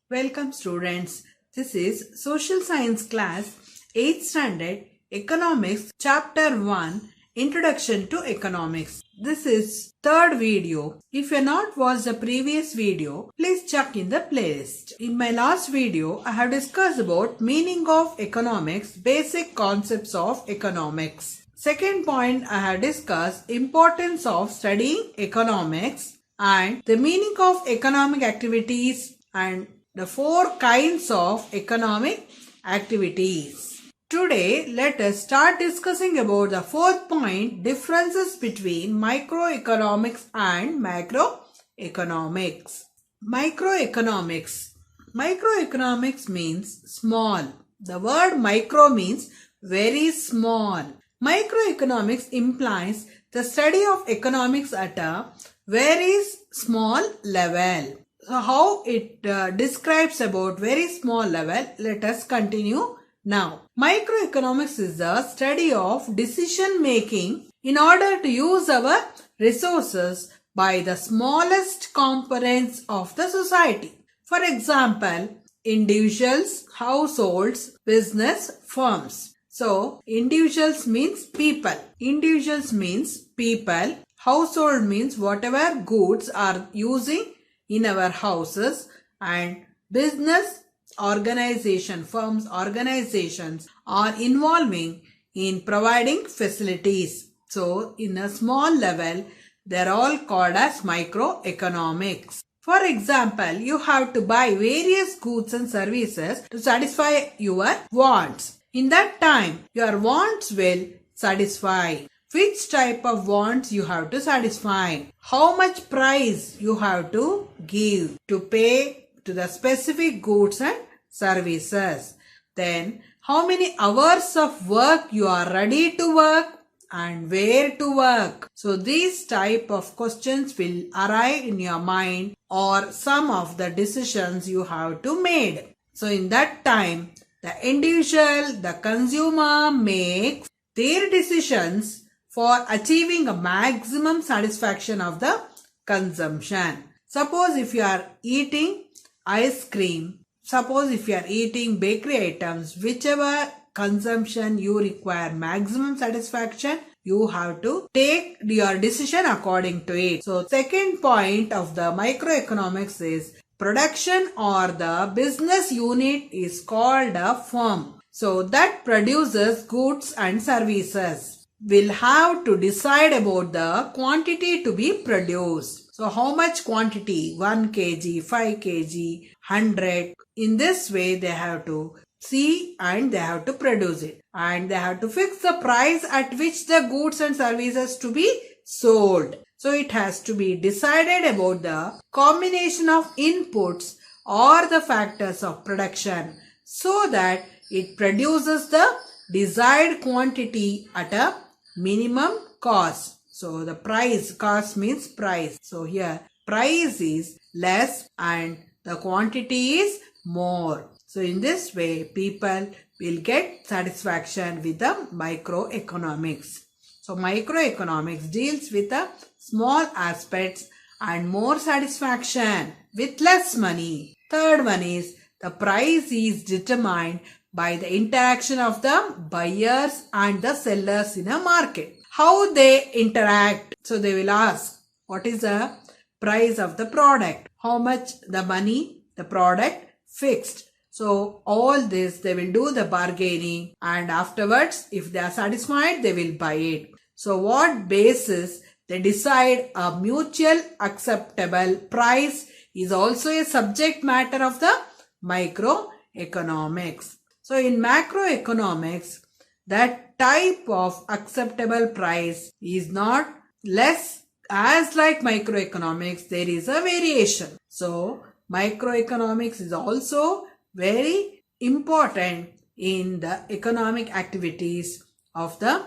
Welcome students. This is Social Science class 8th standard Economics chapter 1 Introduction to Economics. This is third video. If you have not watched the previous video, please check in the playlist. In my last video, I have discussed about meaning of economics, basic concepts of economics. Second point, I have discussed importance of studying economics and the meaning of economic activities and the four kinds of economic activities. Today, let us start discussing about the fourth point, differences between microeconomics and macroeconomics. Microeconomics. Microeconomics means small. The word micro means very small. Microeconomics implies the study of economics at a very small level. So how it describes about very small level, let us continue now. Microeconomics is the study of decision making in order to use our resources by the smallest components of the society. For example, individuals, households, business, firms. So, individuals means people. Individuals means people. Household means whatever goods are using in our houses, and business organization, firms, organizations are involving in providing facilities. So, in a small level, they are all called as microeconomics. For example, you have to buy various goods and services to satisfy your wants. In that time, your wants will satisfy. Which type of wants you have to satisfy? How much price you have to give to pay to the specific goods and services? Then, how many hours of work you are ready to work and where to work? So, these type of questions will arise in your mind or some of the decisions you have to make. So, in that time, the individual, the consumer makes their decisions for achieving a maximum satisfaction of the consumption. Suppose if you are eating ice cream, suppose if you are eating bakery items, whichever consumption you require maximum satisfaction, you have to take your decision according to it. So, second point of the microeconomics is production or the business unit is called a firm. So, that produces goods and services. Will have to decide about the quantity to be produced. So how much quantity? 1 kg, 5 kg, 100. In this way they have to see and they have to produce it. And they have to fix the price at which the goods and services to be sold. So it has to be decided about the combination of inputs or the factors of production so that it produces the desired quantity at a minimum cost. So the price, cost means price. So here price is less and the quantity is more. So in this way people will get satisfaction with the microeconomics. So microeconomics deals with the small aspects and more satisfaction with less money. Third one is the price is determined by the interaction of the buyers and the sellers in a market. How they interact? So they will ask, what is the price of the product? How much the money, the product fixed? So all this they will do the bargaining and afterwards if they are satisfied they will buy it. So what basis they decide a mutual acceptable price is also a subject matter of the microeconomics. So in macroeconomics, that type of acceptable price is not less as like microeconomics, there is a variation. So microeconomics is also very important in the economic activities of the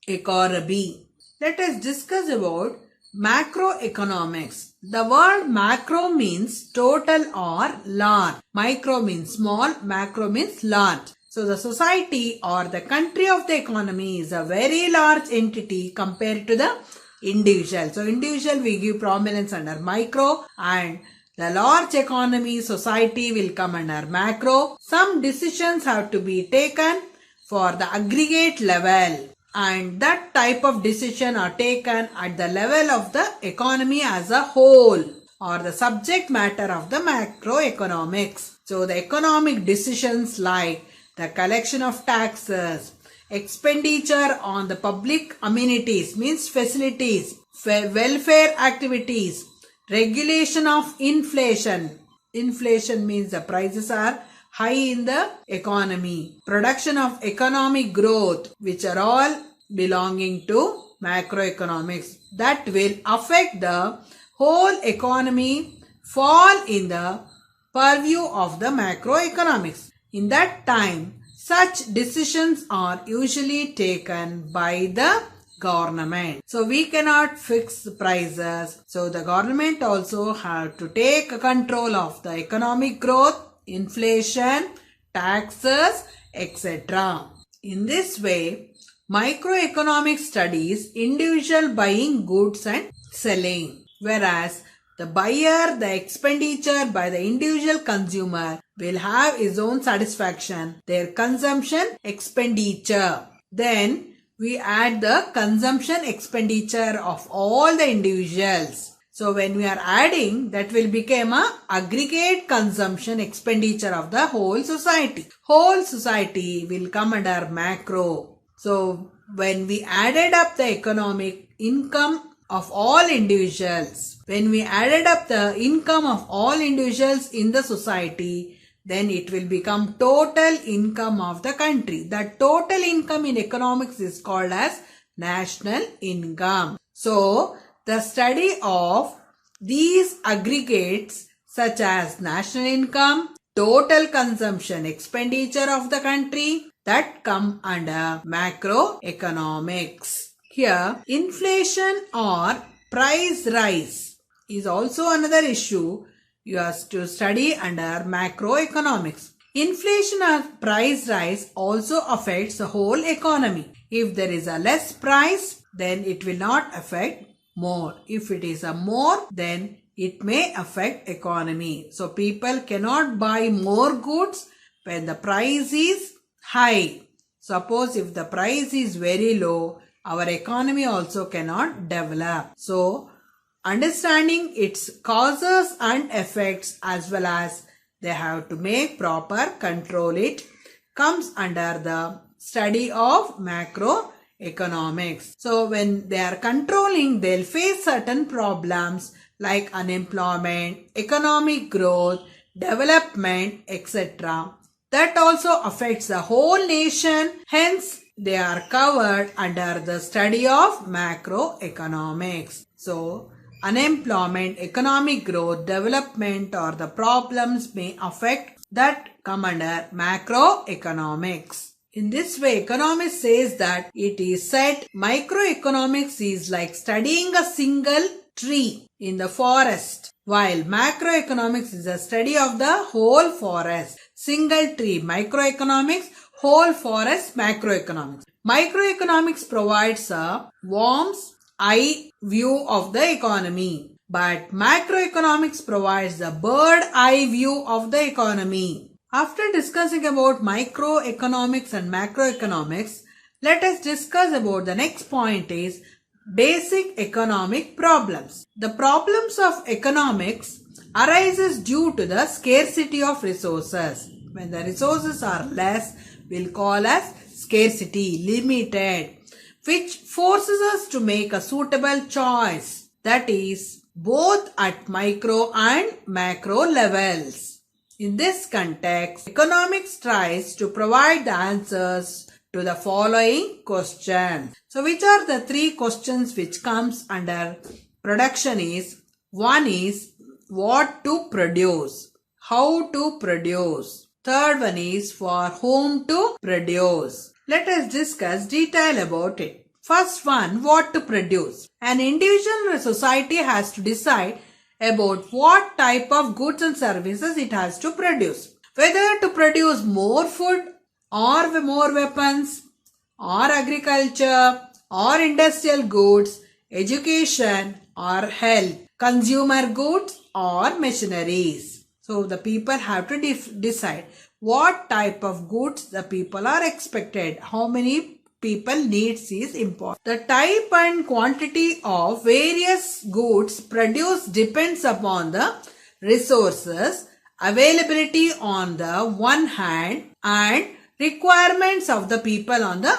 economy. Let us discuss about macroeconomics. The word macro means total or large. Micro means small, macro means large. So the society or the country of the economy is a very large entity compared to the individual. So individual we give prominence under micro and The large economy society will come under macro. Some decisions have to be taken for the aggregate level, and that type of decision are taken at the level of the economy as a whole, or the subject matter of the macroeconomics. So the economic decisions like the collection of taxes, expenditure on the public amenities means facilities, welfare activities, regulation of inflation. Inflation means the prices are high in the economy. Production of economic growth, which are all belonging to macroeconomics, that will affect the whole economy, fall in the purview of the macroeconomics. In that time, such decisions are usually taken by the government. So we cannot fix the prices. So the government also have to take control of the economic growth, inflation, taxes, etc. In this way, microeconomics studies individual buying goods and selling, whereas the buyer, the expenditure by the individual consumer will have his own satisfaction, their consumption expenditure. Then we add the consumption expenditure of all the individuals. So when we are adding, that will become a aggregate consumption expenditure of the whole society. Whole society will come under macro. So when we added up the economic income of all individuals, when we added up the income of all individuals in the society, then it will become total income of the country. The total income in economics is called as national income. So the study of these aggregates such as national income, total consumption expenditure of the country, that come under macroeconomics. Here, inflation or price rise is also another issue you have to study under macroeconomics. Inflation or price rise also affects the whole economy. If there is a less price, then it will not affect more. If it is a more, then it may affect economy. So people cannot buy more goods when the price is high. Suppose if the price is very low, our economy also cannot develop. So understanding its causes and effects as well as they have to make proper control, it comes under the study of macroeconomics. So when they are controlling, they'll face certain problems like unemployment, economic growth, development, etc. That also affects the whole nation. Hence, they are covered under the study of macroeconomics. So, unemployment, economic growth, development or the problems may affect that come under macroeconomics. In this way, economists says that it is said microeconomics is like studying a single tree in the forest, while macroeconomics is a study of the whole forest. Single tree, microeconomics, whole forest, macroeconomics. Microeconomics provides a worm's eye view of the economy, but macroeconomics provides the bird eye view of the economy. After discussing about microeconomics and macroeconomics, let us discuss about the next point is basic economic problems. The problems of economics arises due to the scarcity of resources. When the resources are less, we'll call as scarcity, limited, which forces us to make a suitable choice. That is both at micro and macro levels. In this context, economics tries to provide the answers to the following questions. So which are the three questions which comes under production is, one is what to produce, how to produce. Third one is for whom to produce. Let us discuss detail about it. First one, what to produce. An individual or society has to decide about what type of goods and services it has to produce. Whether to produce more food or more weapons or agriculture or industrial goods, education or health, consumer goods or machineries. So the people have to decide what type of goods the people are expected. How many people needs is important. The type and quantity of various goods produced depends upon the resources, availability on the one hand and requirements of the people on the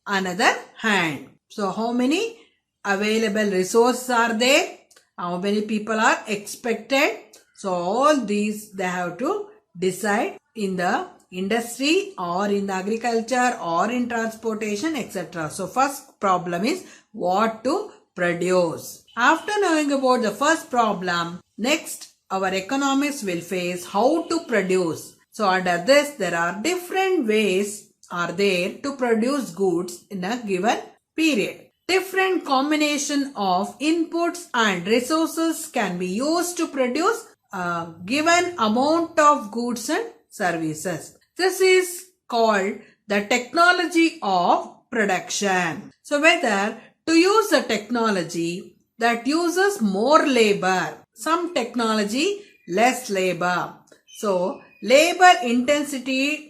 another hand. So how many available resources are there? How many people are expected? So all these they have to decide in the industry or in the agriculture or in transportation, etc. So first problem is what to produce. After knowing about the first problem, next our economists will face how to produce. So under this there are different ways are there to produce goods in a given period. Different combination of inputs and resources can be used to produce a given amount of goods and services. This is called the technology of production. So whether to use a technology that uses more labor, some technology less labor. So labor intensive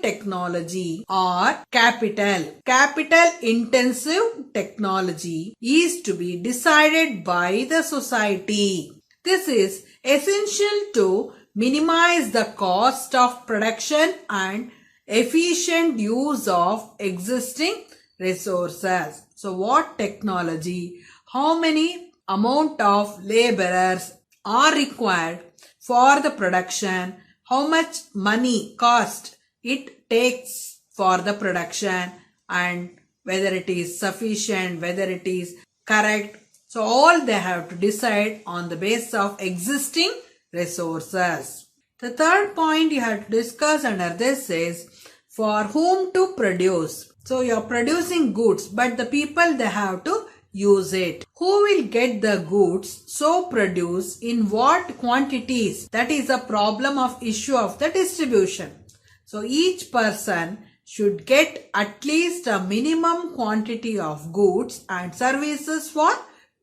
technology or capital intensive technology is to be decided by the society. This is essential to minimize the cost of production and efficient use of existing resources. So what technology, how many amount of laborers are required for the production, how much money cost it takes for the production and whether it is sufficient, whether it is correct. So all they have to decide on the basis of existing resources. The third point you have to discuss under this is for whom to produce. So you are producing goods but the people they have to use it. Who will get the goods so produced in what quantities? That is a problem of issue of the distribution. So each person should get at least a minimum quantity of goods and services for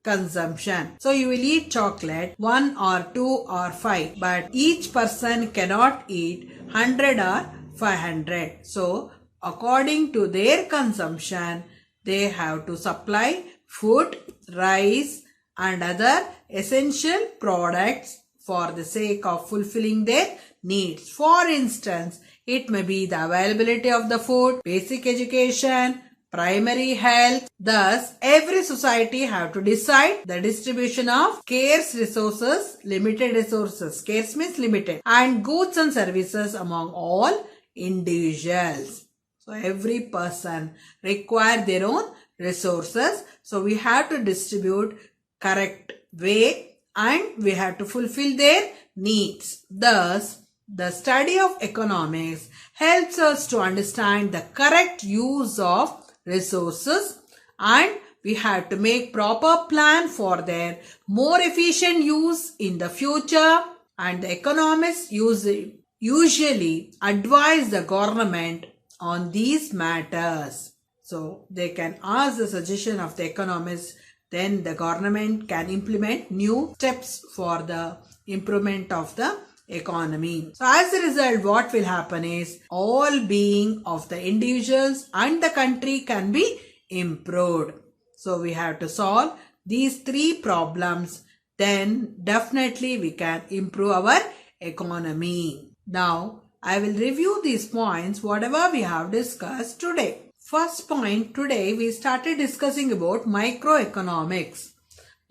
consumption. So you will eat chocolate 1 or 2 or 5 but each person cannot eat 100 or 500. So according to their consumption they have to supply food, rice and other essential products for the sake of fulfilling their needs. For instance, it may be the availability of the food, basic education, primary health. Thus, every society have to decide the distribution of scarce resources, limited resources, scarce means limited, and goods and services among all individuals. So every person require their own resources. So we have to distribute correct way and we have to fulfill their needs. Thus, the study of economics helps us to understand the correct use of resources and we have to make proper plan for their more efficient use in the future, and the economists usually advise the government on these matters. So they can ask the suggestion of the economists, then the government can implement new steps for the improvement of the economy. So as a result, what will happen is all being of the individuals and the country can be improved. So we have to solve these three problems, then definitely we can improve our economy. Now I will review these points whatever we have discussed today. First point, today we started discussing about microeconomics.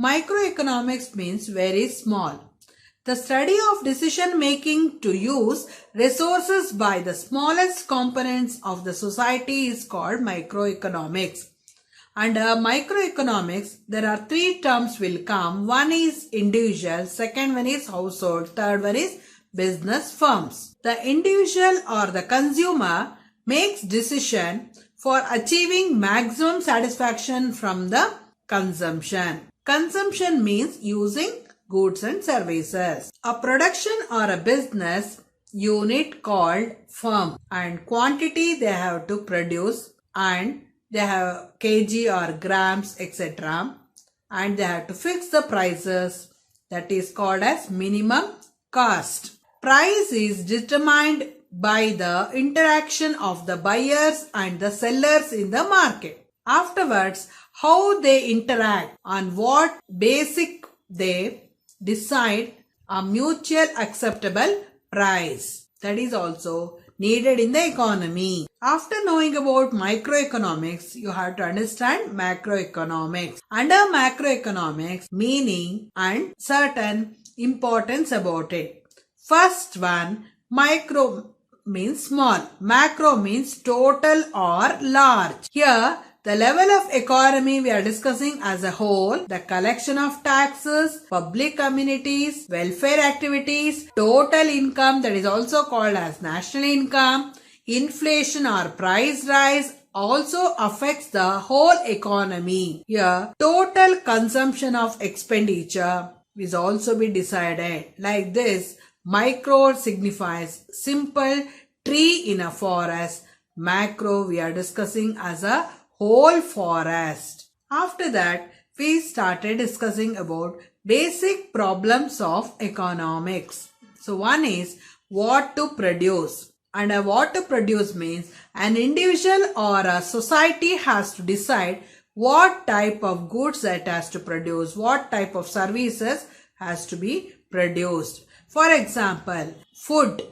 Microeconomics means very small. The study of decision making to use resources by the smallest components of the society is called microeconomics. Under microeconomics, there are three terms will come. One is individual, second one is household, third one is business firms. The individual or the consumer makes decision for achieving maximum satisfaction from the consumption. Consumption means using goods and services. A production or a business unit called firm, and quantity they have to produce and they have kg or grams etc. and they have to fix the prices that is called as minimum cost. Price is determined by the interaction of the buyers and the sellers in the market. Afterwards, how they interact, on what basis they decide a mutual acceptable price. That is also needed in the economy. After knowing about microeconomics, you have to understand macroeconomics. Under macroeconomics, meaning and certain importance about it. First one, micro means small, macro means total or large. Here, the level of economy we are discussing as a whole, the collection of taxes, public amenities, welfare activities, total income, that is also called as national income, inflation or price rise also affects the whole economy. Here, total consumption of expenditure is also be decided. Like this, micro signifies simple tree in a forest. Macro we are discussing as a whole forest. After that, we started discussing about basic problems of economics. So one is what to produce. And what to produce means an individual or a society has to decide what type of goods it has to produce, what type of services has to be produced. For example, food,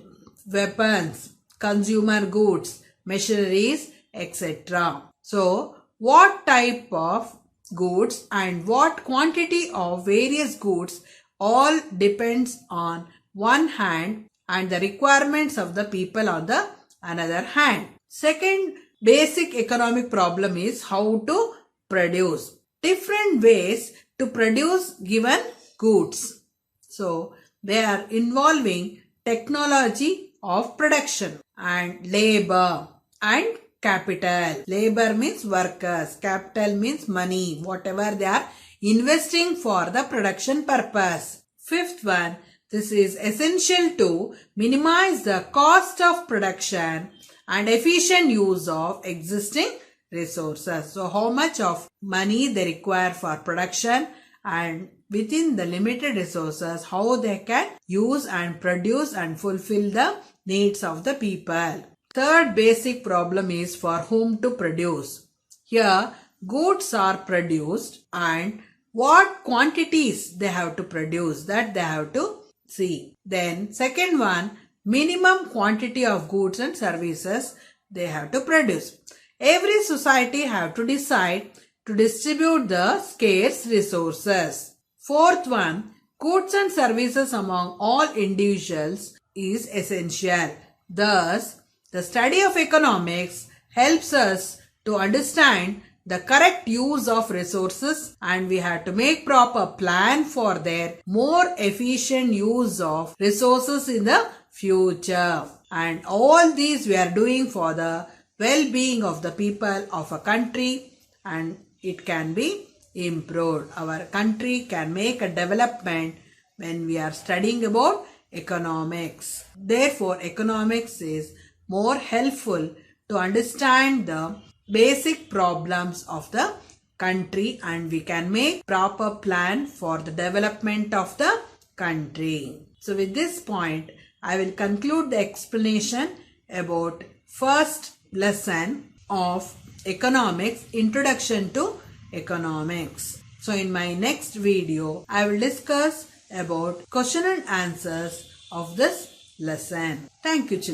weapons, consumer goods, machineries, etc. So, what type of goods and what quantity of various goods all depends on one hand and the requirements of the people on the another hand. Second basic economic problem is how to produce. Different ways to produce given goods. So, they are involving technology of production and labor and capital. Labor means workers. Capital means money. Whatever they are investing for the production purpose. Fifth one, this is essential to minimize the cost of production and efficient use of existing resources. So, how much of money they require for production and within the limited resources, how they can use and produce and fulfill the needs of the people. Third basic problem is for whom to produce. Here, goods are produced and what quantities they have to produce, that they have to see. Then second one, minimum quantity of goods and services they have to produce. Every society have to decide to distribute the scarce resources. Fourth one, goods and services among all individuals is essential. Thus, the study of economics helps us to understand the correct use of resources and we have to make proper plan for their more efficient use of resources in the future. And all these we are doing for the well-being of the people of a country and it can be improved. Our country can make a development when we are studying about economics. Therefore, economics is more helpful to understand the basic problems of the country and we can make proper plan for the development of the country. So with this point, I will conclude the explanation about first lesson of economics, introduction to economics. So in my next video, I will discuss about question and answers of this lesson. Thank you, children.